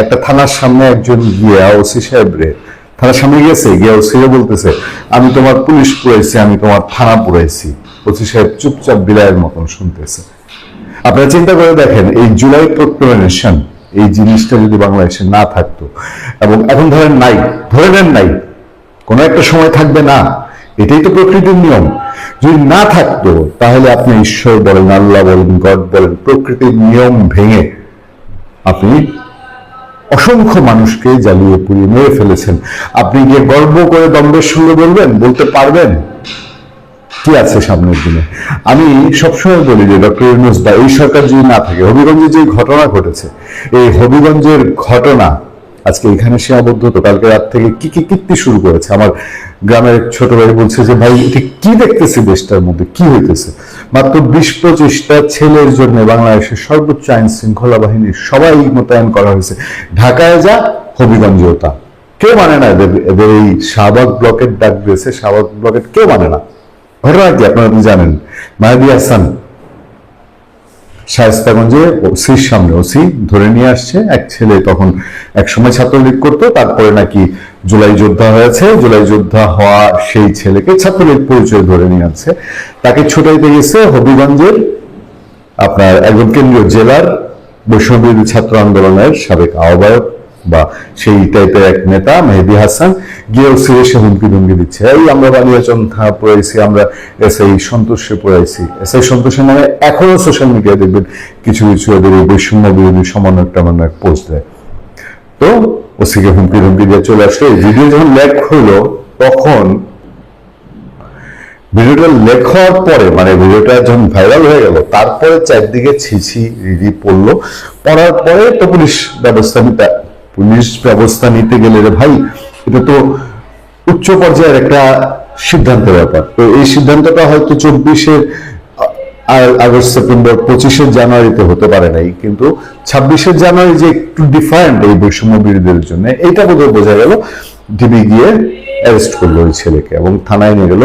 একটা থানার সামনে একজন গিয়া ওসি সাহেব রে থানার সামনে গিয়েছে, গিয়া ওসি বলতেছে আমি তোমার পুলিশ পুরাইছি, আমি তোমার থানা পুরাইছি। ওসি সাহেব চুপচাপ বিলায়ের মতন শুনতেছে। আপনারা চিন্তা করে দেখেন, এই জুলাই প্রক্লেমেশন এই জিনিসটা যদি বাংলাদেশে না থাকতো, এবং এখন ধরেন নাই, ধরে নেন নাই, কোনো একটা সময় থাকবে না, এটাই তো প্রকৃতির নিয়ম। যদি না থাকতো তাহলে আপনি ঈশ্বর বলেন, আল্লাহ বলেন, গড বলেন, প্রকৃতির নিয়ম ভেঙে আপনি অসংখ্য মানুষকে জ্বালিয়ে পুড়িয়ে মেরে ফেলেছেন। আপনি গিয়ে গর্ব করে দম্ভের সঙ্গে বলবেন, বলতে পারবেন কি আছে সামনের দিনে? আমি সবসময় বলি যে ডক্টর ইউনূস বা এই সরকার যদি না থাকে, হবিগঞ্জে যে ঘটনা ঘটেছে, এই হবিগঞ্জের ঘটনা আজকে এখানে সীমাবদ্ধ তো, কালকে রাত থেকে কি কি কীর্তি শুরু করেছে। আমার গ্রামের ছোট ভাই বলছে যে ভাই এটা কি দেখতেছি, দেশটার মধ্যে কি হইতেছে। মাত্র 20-25টা ছেলের জন্য বাংলাদেশের সর্বোচ্চ আইন শৃঙ্খলা বাহিনীর সবাই মোতায়েন করা হয়েছে। ঢাকায় যা, হবিগঞ্জেও তা। কেউ মানে না এদের এই শাহবাগ ব্লকেট ডাক দিয়েছে, শাহবাগ ব্লকেট কেউ মানে না। ঘটনা কি আপনারা জানেন, মাহাদি হাসান শায়েস্তাগঞ্জে ওসির সামনে, ওসি ধরে নিয়ে আসছে এক ছেলে, তখন এক সময় ছাত্রলীগ করতো, তারপরে নাকি জুলাই যোদ্ধা হয়েছে, জুলাই যোদ্ধা হওয়া সেই ছেলেকে ছাত্রলীগ পরিচয় ধরে নিয়ে আসছে, তাকে ছুটাইতে গেছে হবিগঞ্জের আপনার একজন কেন্দ্রীয় জেলার বৈষম্যবিরোধী ছাত্র আন্দোলনের সাবেক আহ্বায়ক বা সেই টাইপের এক নেতা মেহেদী হাসান, গিয়ে ওসি এসে হুমকি ধুমকি দিচ্ছে, এই আমরা বানিয়াচন থানা পড়াইছি, আমরা এসআই সন্তোষে পড়াইছি। এসআই সন্তোষের নামে এখনো সোশ্যাল মিডিয়ায় দেখবেন কিছু কিছু এদের এই বৈষম্য বিরোধী সমন্বয়ক টামান্বয়ক পোস্ট দেয়। তো ওসিকে হুমকি ধুমকি দিয়ে চলে আসলো। ভিডিও যখন লেক হইলো, তখন ভিডিওটা লেক হওয়ার পরে, মানে ভিডিওটা যখন ভাইরাল হয়ে গেল, তারপরে চারদিকে ছিছি রিডি পড়লো। পড়ার পরে তো পুলিশ ব্যবস্থা নিতে গেলে রে ভাই, এটা তো উচ্চ পর্যায়ের একটা সিদ্ধান্তের ব্যাপার। তো এই সিদ্ধান্তটা হয়তো 24 আগস্ট, সেপ্টেম্বর, 25 জানুয়ারিতে হতে পারে নাই, কিন্তু 26 জানুয়ারি যে একটু ডিফারেন্ট এই বৈষম্য বিরোধীদের জন্য, এইটা বোধহয় বোঝা গেল। ডিবি গিয়ে অ্যারেস্ট করলো ওই ছেলেকে এবং থানায় নিয়ে গেল।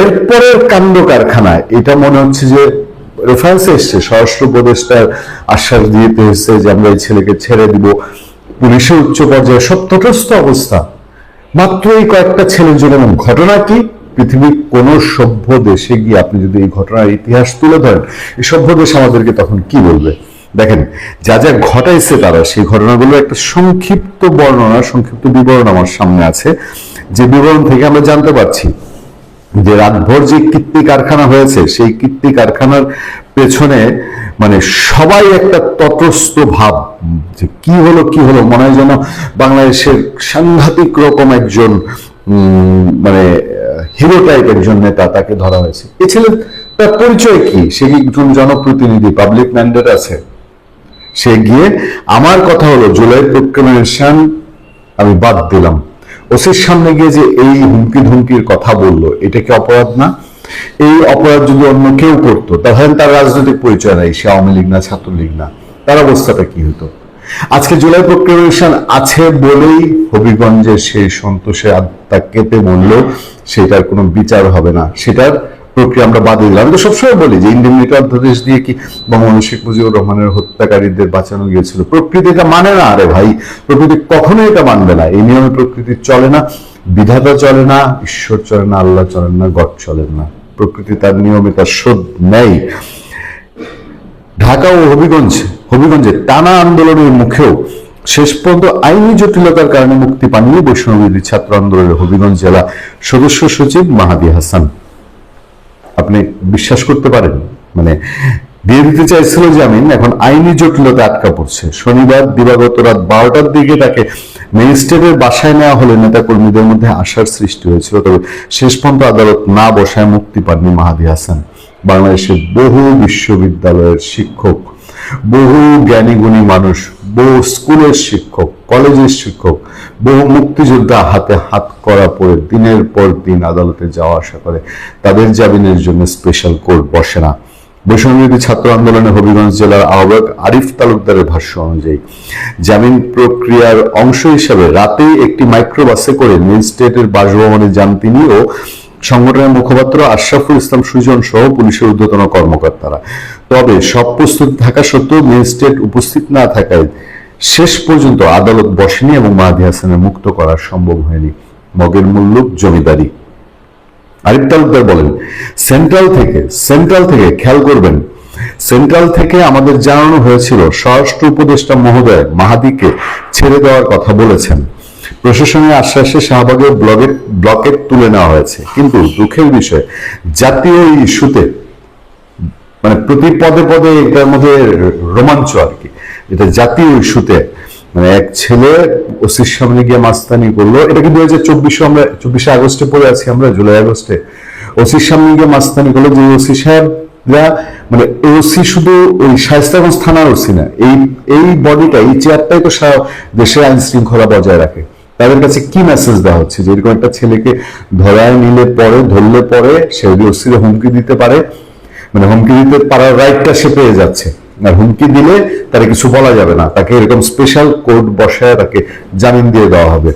এরপরের কাণ্ড কারখানায় এটা মনে হচ্ছে যে রেফারেন্সে এসছে, স্বরাষ্ট্র উপদেষ্টার আশ্বাস দিতে হচ্ছে যে আমরা এই ছেলেকে ছেড়ে দিব। পুলিশের উচ্চ পর্যায়ে সব তটস্থ অবস্থা, মাত্র এই কয়েকটা ছেলের জন্য। ঘটনা কি, পৃথিবীর কোন সভ্য দেশে গিয়ে আপনি যদি এই ঘটনার ইতিহাস তুলে ধরেন, এই সভ্য দেশ আমাদেরকে তখন কি বলবে? দেখেন, যা যা ঘটাইছে তারা, সেই ঘটনাগুলো একটা সংক্ষিপ্ত বর্ণনা, সংক্ষিপ্ত বিবরণ আমার সামনে আছে, যে বিবরণ থেকে আমরা জানতে পারছি যে রাতভর যে কীর্তি কারখানা হয়েছে, সেই কীর্তি কারখানার পেছনে মানে সবাই একটা তটস্থ ভাব, যে কি হলো কি হলো, মনে হয় যেন বাংলাদেশের সাংঘাতিক রকম একজন মানে হিরো টাইপ একজন নেতা, তাকে ধরা হয়েছে। এই ছেলের তার পরিচয় কি? সে কি একজন জনপ্রতিনিধি, পাবলিক ম্যান্ডেট আছে? সে গিয়ে, আমার কথা হলো জুলাই প্রক্লেমেশন আমি বাদ দিলাম, ওসির সামনে গিয়ে যে এই হুমকি ধুমকির কথা বললো, এটা কি অপরাধ না? এই অপরাধ যদি অন্য কেউ করতো, তাহলে তার রাজনৈতিক পরিচয় নাই, সে আওয়ামী লীগ না, ছাত্রলীগ না, তার অবস্থাটা কি হতো? আজকে জুলাই প্রক্লেমেশন আছে বলেই হবিগঞ্জের সেই সন্তোষে আত্মা কেঁপে মরলেও সেটার কোনো বিচার হবে না, সেটার প্রক্রিয়া আমরা বাদ দিলাম। আমি তো সবসময় বলি যে ইন্ডেমনিটি অধ্যাদেশ দিয়ে কি বঙ্গবন্ধু শেখ মুজিবুর রহমানের হত্যাকারীদের বাঁচানো গিয়েছিল? প্রকৃতি এটা মানে না, আরে ভাই, প্রকৃতি কখনোই এটা মানবে না। এই নিয়মে প্রকৃতি চলে না, বিধাতা চলে না, ঈশ্বর চলে না, আল্লাহ চলেন না, গড চলেন না। প্রকৃতি তার নিয়মে তার শোধ নেই। ঢাকা ও হবিগঞ্জে টানা আন্দোলনের মুখেও শেষ পর্যন্ত আইনি জটিলতার কারণে মুক্তি পাননি বৈষম্যবিরোধী ছাত্র আন্দোলনের হবিগঞ্জ জেলা সদস্য সচিব মাহাদি হাসান। আপনি বিশ্বাস করতে পারেন, মানে দিয়ে দিতে চাইছিল জামিন, এখন আইনি জটিলতা আটকা পড়ছে। শনিবার দিবাগত রাত 12টার দিকে তাকে ম্যাজিস্ট্রেটের বাসায় নেওয়া হলে নেতা কর্মীদের মধ্যে আশার সৃষ্টি হয়েছিল, তবে শেষ পর্যন্ত আদালত না বসায় মুক্তি পাননি মাহাদি হাসান। বাংলাদেশের বহু বিশ্ববিদ্যালয়ের শিক্ষক, বহু জ্ঞানী গুণী মানুষ, বহু স্কুলের শিক্ষক, কলেজের শিক্ষক, বহু মুক্তিযোদ্ধা হাতে হাত করা পড়ে দিনের পর দিন আদালতে যাওয়া আসা করে, তাদের জামিনের জন্য স্পেশাল কোর্ট বসে না। বৈষম্যবিরোধী ছাত্র আন্দোলনে হবিগঞ্জ জেলার আহ্বায়ক আরিফ তালুকদারের ভাষ্য অনুযায়ী জামিন প্রক্রিয়ার অংশ হিসেবে রাতেই একটি মাইক্রোবাসে করে ম্যাজিস্ট্রেটের বাসভবনে যান তিনি ও সংগঠনের মুখপাত্র আশরাফুল ইসলাম সুজন সহ পুলিশের ঊর্ধ্বতন কর্মকর্তারা। তবে সব প্রস্তুতি থাকা সত্ত্বেও ম্যাজিস্ট্রেট উপস্থিত না থাকায় শেষ পর্যন্ত আদালত বসেনি এবং মাহাদী হাসানের মুক্ত করা সম্ভব হয়নি। মগের মুল্লুক জমিদারি। আরিফ তালুকদার বলেন, সেন্ট্রাল থেকে খেয়াল করবেন, সেন্ট্রাল থেকে আমাদের জানানো হয়েছিল স্বরাষ্ট্র উপদেষ্টা মহোদয় মাহাদীকে ছেড়ে দেওয়ার কথা বলেছেন। প্রশাসনের আশ্বাসে শাহবাগের ব্লকেট তুলে নেওয়া হয়েছে। কিন্তু দুঃখের বিষয়, জাতীয় ইস্যুতে মানে প্রতি পদে পদে এটার মধ্যে রোমাঞ্চ আর কি, এটা জাতীয় ইস্যুতে মানে এক ছেলে ওসির সামনে গিয়ে মাস্তানি করলো। এটা কি 2024 আমরা 24শে আগস্টে পড়ে আছি, আমরা জুলাই আগস্টে। ওসির সামনে গিয়ে মাস্তানি করলো, যে ওসি সাহেবরা মানে ওসি শুধু ওই শায়েস্তাগঞ্জ থানার ওসি না, এই বডিটা, এই চেয়ারটাই তো সারা দেশের আইন শৃঙ্খলা বজায় রাখে। তাদের কাছে কি মেসেজ দেওয়া হচ্ছে যে এরকম একটা ছেলেকে ধরলে পরে সে যদি ওসির হুমকি দিতে পারে, মানে হুমকি দিতে পারার রাইটটা সে পেয়ে যাচ্ছে, আর হুমকি দিলে তারা কিছু বলা যাবে না, তাকে এরকম স্পেশাল কোর্ট বসায় তাকে জামিন দিয়ে দেওয়া হবে।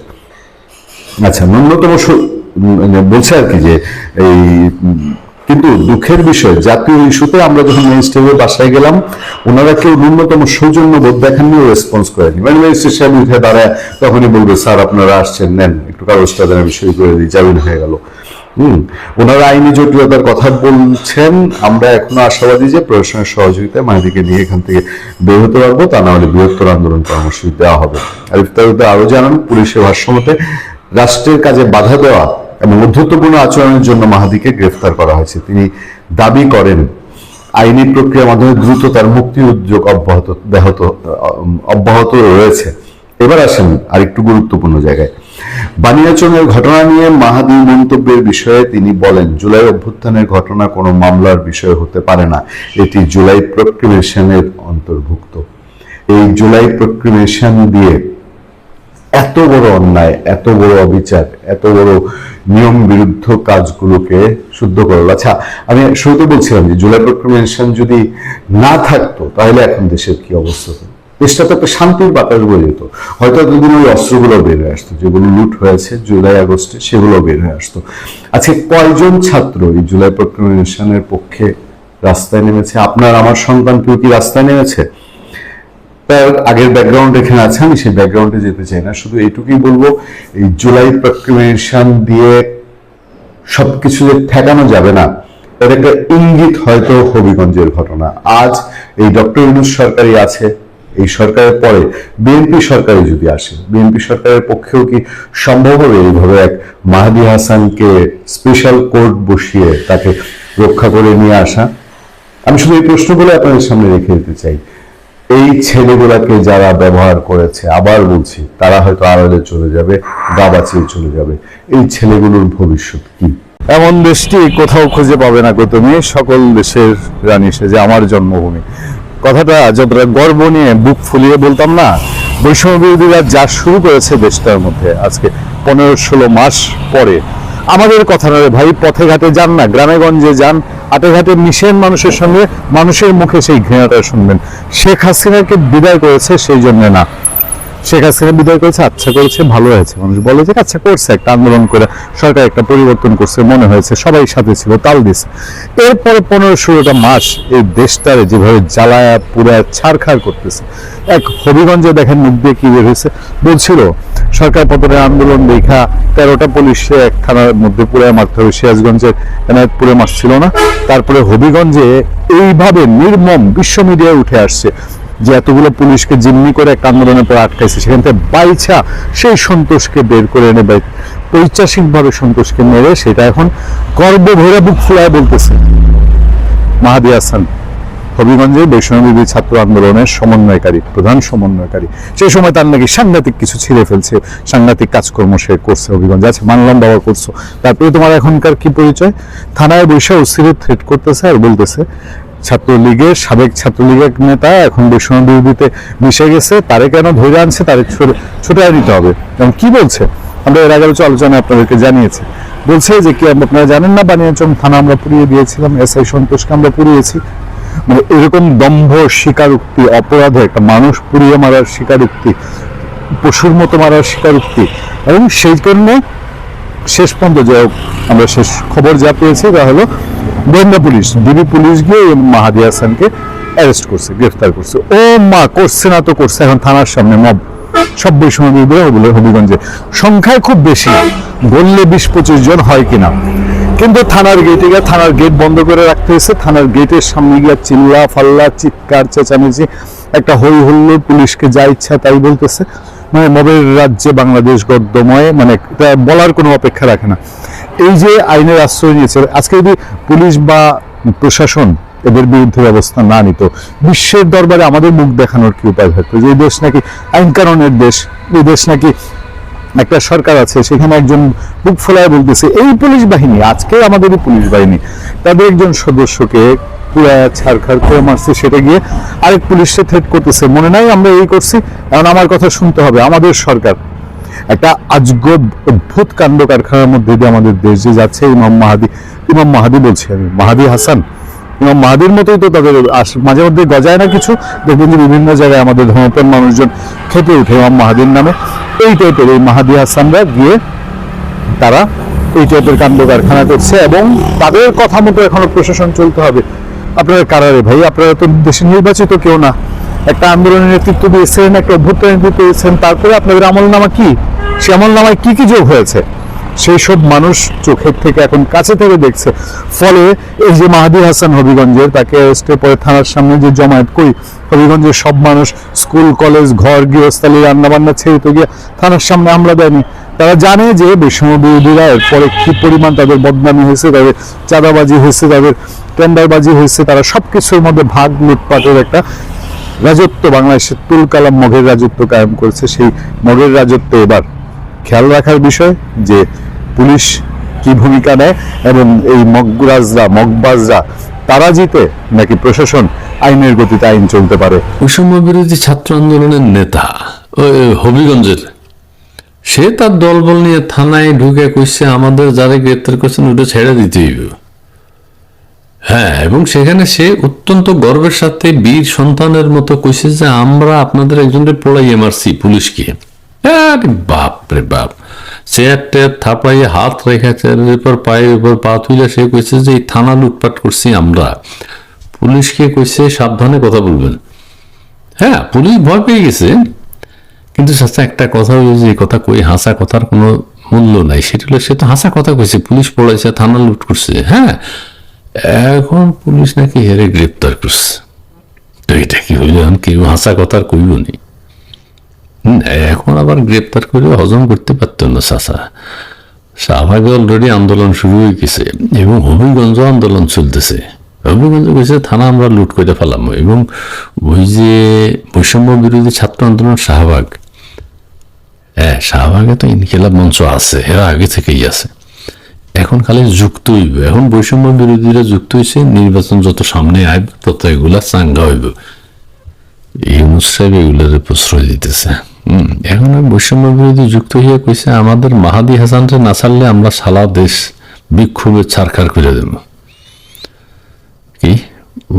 আচ্ছা, ন্যূনতম বলছে আর কি যে এই, কিন্তু দুঃখের বিষয় জাতীয় ইস্যুতে আমরা যখন ম্যাজিস্ট্রেটের বাসায় গেলাম, ওনারা কেউ ন্যূনতম সৌজন্য বোধ দেখাননি, রেসপন্স করেনি। মানে ম্যাজিস্ট্রেট সাহেব উঠে দাঁড়ায় তখনই বলবে, স্যার আপনারা আসছেন, নেন একটু কাগজটা দেন, আমি সই করে দিই, জামিন হয়ে গেল। ওনারা আইনি জটিলতার কথা বলছেন। আমরা এখনো আশাবাদী যে প্রশাসনের সহযোগিতায় মাহিদীকে নিয়ে এখান থেকে বের হতে পারবো, তা না হলে বৃহত্তর আন্দোলন কর্মসূচি দেওয়া হবে। আরিফ তালুকদার আরো জানান, পুলিশের ভাষ্যমতে রাষ্ট্রের কাজে বাধা দেওয়া এবং ঊর্ধ্বতপূর্ণ আচরণের জন্য মাহাদীকে গ্রেফতার করা হয়েছে। তিনি দাবি করেন আইনি প্রক্রিয়ার মাধ্যমে দ্রুত তার মুক্তি উদ্যোগ অব্যাহত রয়েছে। এবার আসেন আরেকটু গুরুত্বপূর্ণ জায়গায়। বানিয়াচংয়ের ঘটনা নিয়ে মাহাদীর মন্তব্যের বিষয়ে তিনি বলেন, জুলাই অভ্যুত্থানের ঘটনা কোনো মামলার বিষয় হতে পারে না, এটি জুলাই প্রক্রিমেশনের অন্তর্ভুক্ত। এই জুলাই প্রক্রিমেশন দিয়ে এত বড় অন্যায়, এত বড় অবিচার, এত বড় নিয়ম বিরুদ্ধ কাজগুলোকে শুদ্ধ করল। আচ্ছা, আমি শুরুতে বলছিলাম যে জুলাই প্রক্রিমেশন যদি না থাকতো তাহলে এখন দেশের কি অবস্থা হতো? দেশটা তো একটা শান্তির বাতাস বয়ে যেত। হয়তো এতদিন ওই অস্ত্রগুলো বের হয়ে আসতো, যেগুলো লুট হয়েছে জুলাই আগস্টে, সেগুলো বের হয়ে আসতো। আচ্ছা, কয়জন ছাত্র এই জুলাই প্রক্রিমেশনের পক্ষে রাস্তায় নেমেছে? আপনার আমার সন্তান কেউ কি রাস্তায় নেমেছে? তার আগের ব্যাকগ্রাউন্ড এখানে আছে, আমি সেই ব্যাকগ্রাউন্ডে যেতে চাই না। শুধু এইটুকুই বলবো, এই জুলাই প্রক্রিমেশন দিয়ে সবকিছু যে ঠেকানো যাবে না, এর একটা ইঙ্গিত হয়তো হবিগঞ্জের ঘটনা। আজ এই ডক্টর ইউনূস সরকারই আছে, এই সরকারের পরে বিএনপি সরকারে যদি আসে, বিএনপি সরকারের পক্ষেও কি সম্ভব হবে এইভাবে এক মাহাদী হাসানকে স্পেশাল কোর্ট বসিয়ে তাকে রক্ষা করে নিয়ে আসা? আমি শুধু এই প্রশ্নগুলো আপনাদের সামনে রেখে দিতে চাই। এই ছেলেগুলাকে যারা ব্যবহার করেছে, আবার বলছি, তারা হয়তো আড়ালে চলে যাবে, গা বাঁচিয়ে চলে যাবে। এই ছেলেগুলোর ভবিষ্যৎ কি? এমন দেশটি কোথাও খুঁজে পাবে না গো তুমি, সকল দেশের রানী সে যে আমার জন্মভূমি। কথাটা যতটা গর্ব নিয়ে বুক ফুলিয়ে বলতাম না, বৈষম্য বিরোধীরা যা শুরু করেছে দেশটার মধ্যে আজকে 15-16 মাস পরে, আমাদের কথা নয় ভাই। পথে ঘাটে যান না, গ্রামে গঞ্জে যান, হাটে ঘাটে মিশেন মানুষের সঙ্গে, মানুষের মুখে সেই ঘৃণাটা শুনবেন। শেখ হাসিনাকে বিদায় করেছে সেই জন্য না, শেখ হাসিনা বিদায় করেছে, আচ্ছা করেছে, ভালো হয়েছে। মানুষ বলে যে আচ্ছা করছে, একটা আন্দোলন করে সরকার একটা পরিবর্তন করছে, মনে হয়েছে, সবাই সাথে ছিল, তাল দিছে। এরপরে 15-16টা মাস এই দেশটারে যেভাবে জ্বালায়া পুরায় ছাড়খাড় করতেছে। এক হবিগঞ্জে দেখেন মুখ দিয়ে কি বের হয়েছে, বলছিল সরকার পতনের আন্দোলন দেখা 13টা পুলিশে এক থানার মধ্যে পুরায় মারতে হবে, সিরাজগঞ্জের এনায়েতপুরে মারছিল না। তারপরে হবিগঞ্জে এইভাবে নির্মম বিশ্ব মিডিয়ায় উঠে আসছে যে এতগুলো পুলিশকে জিম্মি করে একটা আন্দোলনের পর আটকাইছে, সেখান থেকে বাইছা সেই সন্তোষকে বের করে এনে ঐতিহাসিকভাবে সন্তোষকে মেরে সেটা এখন গর্ব ভরে বুক ফুলায় বলতেছে মাহাদী হাসান হবিগঞ্জে বৈষম্যবিরোধী ছাত্র আন্দোলনের সমন্বয়কারী, প্রধান সমন্বয়কারী। সেই সময় তার নাকি সাংঘাতিক কিছু ছিঁড়ে ফেলছে, সাংঘাতিক কাজকর্ম সে করছে হবিগঞ্জে। আছে মানলাম বাবা করছো, তারপরে তোমার এখনকার কি পরিচয়? থানায় বসে অস্থির থ্রেট করতেছে আর বলতেছে ছাত্রলীগের সাবেক ছাত্রলীগের নেতা এখন বৈষম্য বিরোধীতে মিশে গেছে, তারে কেন ধরে আনছে, তারে ছোটায় নিতে হবে। এবং কি বলছে আমরা এর আগের আলোচনায় আপনাদেরকে জানিয়েছি, বলছে যে কি আপনারা জানেন না বানিয়াচং থানা আমরা পুড়িয়ে দিয়েছিলাম, এসআই সন্তোষকে আমরা পুড়িয়েছি। মানে এরকম দম্ভ স্বীকারোক্তি, অপরাধে একটা মানুষ পুড়িয়ে মারার স্বীকারোক্তি, পশুর মতো মারার স্বীকারোক্তি। এবং সেই জন্য শেষ পর্যন্ত যে আমরা শেষ খবর যা পেয়েছি তা হলো গোয়েন্দা পুলিশ, ডিবি পুলিশ গিয়ে মাহাদী হাসানকে অ্যারেস্ট করছে, গ্রেফতার করছে। ও মা, করছে না তো করছে, এখন থানার সামনে মব, সব বৈষম্য বিরোধীরা ওগুলো হবিগঞ্জে সংখ্যায় খুব বেশি, বললে 20-25 জন হয় কিনা, কিন্তু থানার গেটে গিয়ে থানার গেট বন্ধ করে রাখতে হয়েছে। থানার গেটের সামনে গিয়ে চিল্লা ফাল্লা, চিৎকার চেঁচামেচি, একটা হই হুল্লোড়, পুলিশকে যা ইচ্ছা তাই বলতেছে। মানে মবের রাজ্যে বাংলাদেশ গদ্যময়, মানে এটা বলার কোনো অপেক্ষা রাখে না। এই যে আইনের আশ্রয় নিয়েছে, আজকে যদি পুলিশ বা প্রশাসন এদের বিরুদ্ধে ব্যবস্থা না নিত, বিশ্বের দরবারে আমাদের মুখ দেখানোর কি উপায় থাকতো? যে এই দেশ নাকি আইন কানুনের দেশ, এই দেশ নাকি একটা সরকার আছে, সেখানে একজন বুক ফোলায় বলতেছে এই পুলিশ বাহিনী, আজকে আমাদেরই পুলিশ বাহিনী তাদের একজন সদস্যকে পুরা ছাড়খাড় করে মারছে, সেটা গিয়ে আরেক পুলিশকে থ্রেট করতেছে, মনে নাই আমরা এই করছি, এখন আমার কথা শুনতে হবে। আমাদের সরকার একটা আজগব অদ্ভুত কাণ্ড কারখানার মধ্যে দিয়ে আমাদের দেশ যে যাচ্ছে। ইমাম মাহাদি বলছি আমি, মাহাদি হাসান, ইমাম মাহাদির মতোই তো তাদের মাঝে মধ্যে গজায় না কিছু, দেখবেন যে বিভিন্ন জায়গায় আমাদের ধর্মপ্রাণ মানুষজন খেপে উঠে ইমাম মাহাদির নামে। এই টাইপের এই মাহাদি হাসানরা গিয়ে তারা এই টাইপের কাণ্ড কারখানা করছে, এবং তাদের কথা মতো এখনো প্রশাসন চলতে হবে। আপনারা কারারে ভাই, আপনারা তো দেশের নির্বাচিত কেউ না, একটা আন্দোলনের নেতৃত্ব দিয়েছেন, একটা অভ্যুত্থানের নেতৃত্ব দিয়েছেন, তারপরে আপনাদের আমলনামা কি, সে আমলনামায় কি কি যোগ হয়েছে সেই সব মানুষ চোখের থেকে এখন কাছে থেকে দেখছে। ফলে এই যে মাহাদি হাসান হবিগঞ্জের, তাকে অ্যারেস্টের পরে থানার সামনে যে জমায়েত, কই হবিগঞ্জের সব মানুষ স্কুল কলেজ ঘর গৃহস্থালী রান্নাবান্না ছেড়ে তো গিয়ে থানার সামনে হামলা দেয়নি। তারা জানে যে বৈষম্য বিরোধীরা এরপরে কি পরিমাণ তাদের বদনামি হয়েছে, তাদের চাঁদাবাজি হয়েছে, তাদের টেন্ডারবাজি হয়েছে, তারা সবকিছুর মধ্যে ভাগ লুটপাটের একটা রাজত্ব বাংলাদেশের তুল কালাম মগের রাজত্ব কায়েম করেছে। সেই মগের রাজত্ব এবার খেয়াল রাখার বিষয় যে পুলিশ কি ভূমিকা নেয়, এবং এই মগবাজরা তারা জিতে নাকি প্রশাসন আইনের গতিতে আইন চলতে পারে। বৈষম্য বিরোধী ছাত্র আন্দোলনের নেতা ওই হবিগঞ্জের, সে তার দলবল নিয়ে থানায় ঢুকে কইছে আমাদের যারা গ্রেপ্তার করছেন ওটা ছেড়ে দিতে হইব। হ্যাঁ, এবং সেখানে সে অত্যন্ত গর্বের সাথে বীর সন্তানের মতো কইছে যে আমরা আপনাদের একজনকে পড়াইয়ে মারছি পুলিশকে। আরে বাপ রে বাপ, চেয়ার টেয়ার থাপাইয়ে হাত রেখা চেয়ারের উপর পায়ের উপর পা তুলে সে কইছে যে এই থানা লুটপাট করছি আমরা। পুলিশকে কইছে সাবধানে কথা বলবেন। হ্যাঁ, পুলিশ ভয় পেয়ে গেছে, কিন্তু চাচা একটা কথা হয়েছে, যে কথা কই হাসা কথার কোনো মূল্য নাই, সেটা হলো সে তো হাসা কথা কইছে, পুলিশ পড়াইছে, থানা লুট করছে। হ্যাঁ, এখন পুলিশ নাকি হেরে গ্রেপ্তার করছে। তো এটা কি হইল, এখন কেউ হাসা কথার কইব নি? এখন আবার গ্রেপ্তার করে হজম করতে পারত না চাচা। শাহবাগে অলরেডি আন্দোলন শুরু হয়ে গেছে, এবং হবিগঞ্জ আন্দোলন চলতেছে। হবিগঞ্জ কইছে থানা আমরা লুট করে ফেলাম, এবং ওই যে বৈষম্য বিরোধী ছাত্র আন্দোলন শাহবাগ, হ্যাঁ শাহবাগে তো ইনকিলাব মঞ্চ আছে, এরা আগে থেকেই আছে, এখন খালি যুক্ত হইব। এখন বৈষম্য বিরোধীরা যুক্ত হয়েছে, নির্বাচন যত সামনে আইব তত এগুলা চাঙ্গা হইব। ইউনূস সাহেব এগুলোর প্রশ্রয় দিতেছে। এখন বৈষম্য বিরোধী যুক্ত হইয়া কইছে আমাদের মাহাদি হাসানকে না ছাড়লে আমরা সারা দেশ বিক্ষোভে ছাড়খাড় করে দেব। কি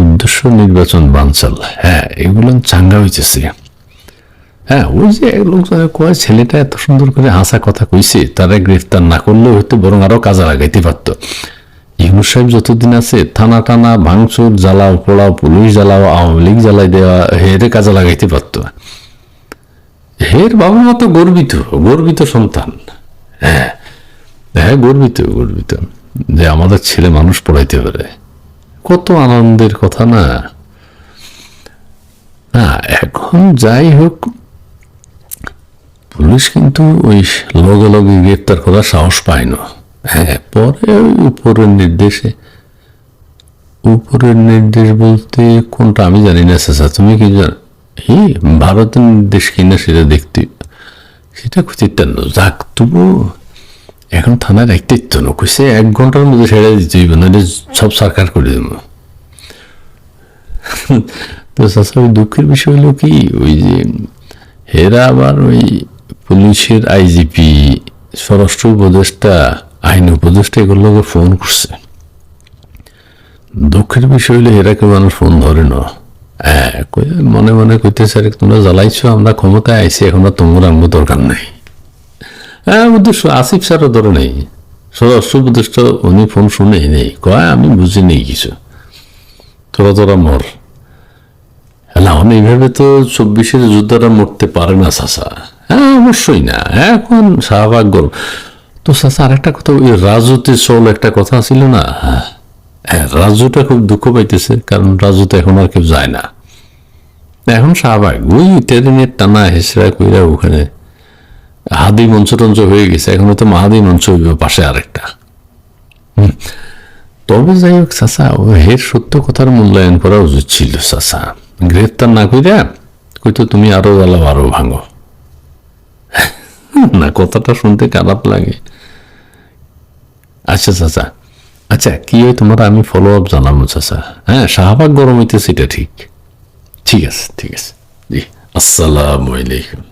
উদ্দেশ্য? নির্বাচন বানচাল। হ্যাঁ, এগুলো চাঙ্গা হইতেছে। হ্যাঁ, ওই যে লোকজন কয় ছেলেটা এত সুন্দর করে হাসা কথা কইছে, তারা গ্রেফতার না করলেও হয়তো বরং আরো কাজে লাগাইতে পারত। ইউনূস সাহেব যতদিন আছে থানা টানা ভাঙচুর জ্বালাও পোড়াও, পুলিশ জ্বালাও, আওয়ামী লীগ জ্বালাই দেওয়া, হেরে কাজে লাগাইতে পারত। হের বাবা মা তো গর্বিত সন্তান। হ্যাঁ হ্যাঁ, গর্বিত যে আমাদের ছেলে মানুষ পড়াইতে পারে, কত আনন্দের কথা না। না, এখন যাই হোক, পুলিশ কিন্তু ওই লগে লগে গ্রেপ্তার করার সাহস পায় না। হ্যাঁ, পরে উপরের নির্দেশ বলতে কোনটা আমি জানি না চাচা, তুমি কি জানো? ভারতের নির্দেশ কিনা সেটা দেখতে, সেটা খুঁজতে যাক, তবু এখন থানায় রাখতে ইত্য না, কইছে 1 ঘন্টার মধ্যে ছেড়ে দিতে হইব, নাহলে সব সরকার করে দেব। তো চাচা ওই দুঃখের বিষয় হলো কি, ওই যে হেরা আবার ওই পুলিশের আইজিপি, স্বরাষ্ট্র উপদেষ্টা, আইন উপদেষ্টা এগুলোকে ফোন করছে। দুঃখের বিষয় হলে এরা কেউ মানুষ ফোন ধরে না। হ্যাঁ, মনে মনে কইতেছে তোমরা জ্বালাইছো, আমরা ক্ষমতায় আইছি, এখন আর তোমার আঙ্গ দরকার নাই। হ্যাঁ, উদ্দেশ্য আসিফ স্যারও ধরে নেই, স্বরাষ্ট্র উপদেষ্টা উনি ফোন শুনে নেই, কয় আমি বুঝি নেই কিছু, তোরা মর। না এইভাবে তো 24-এর যোদ্ধারা মরতে পারে না চাচা। হ্যাঁ অবশ্যই না, এখন শাহবাগ গরম। তো চাচা আরেকটা কথা, ওই রাজুতে চল একটা কথা ছিল না, হ্যাঁ রাজুটা খুব দুঃখ পাইতেছে, কারণ রাজুতে এখন আর কেউ যায় না। এখন শাহবাগ ওই ট্রেনের টানা হেসরা কইরা ওখানে হাদি মঞ্চ টঞ্চ হয়ে গেছে, এখন তো মাহাদি মঞ্চ হইব পাশে আরেকটা। তবে যাই হোক চাচা, ও হের সত্য কথার মূল্যায়ন করা উচিত ছিল চাচা। গ্রেফতার না কইরা কইতো তুমি আরো জ্বালাও আরো ভাঙো। না কথাটা শুনতে খারাপ লাগে। আচ্ছা চাচা, আচ্ছা কি হয় তোমার আমি ফলো আপ জানাবো চাচা। হ্যাঁ শাহবাগ গরম হইতেছে, এটা ঠিক। ঠিক আছে ঠিক আছে, জি আসসালামু আলাইকুম।